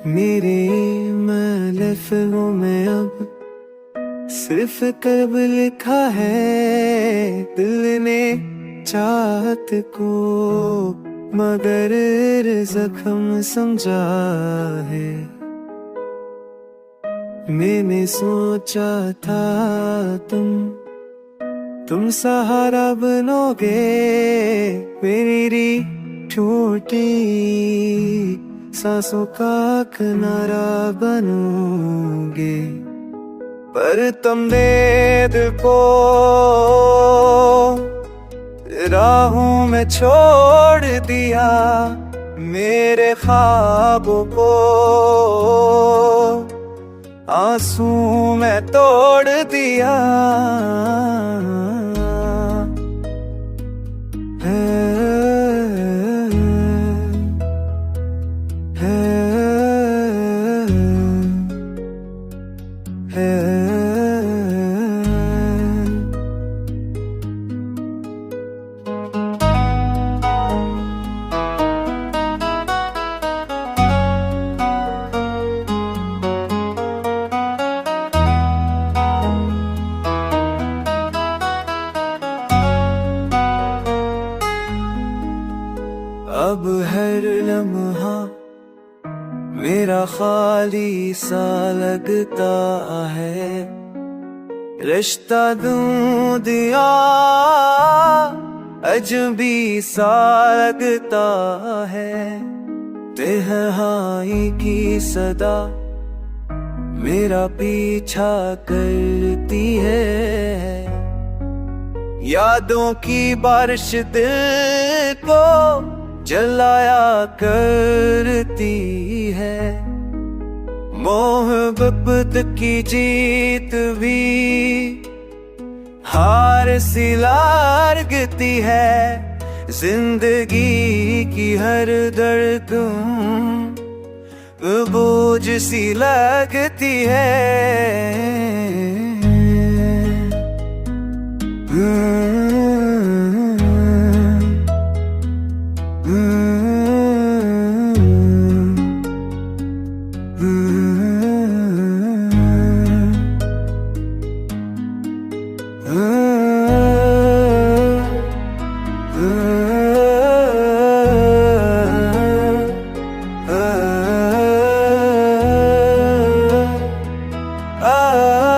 मेरे महफ़िलों में अब सिर्फ कब लिखा है दिल ने चाहत को, मगर जख्म समझा है। मैंने सोचा था तुम सहारा बनोगे, मेरी छोटी सांसों का किनारा बनोगे। पर तुमने दिल को राहों में छोड़ दिया, मेरे ख्वाबों को आंसू में तोड़ दिया। अब हर लम्हा मेरा खाली सा लगता है, रिश्ता दूं दिया अजनबी सा लगता है। तन्हाई की सदा मेरा पीछा करती है, यादों की बारिश दिल को जलाया करती है। मोहब्बत की जीत भी हार सी लगती है, जिंदगी की हर दर्द बोझ सी लगती है। Ah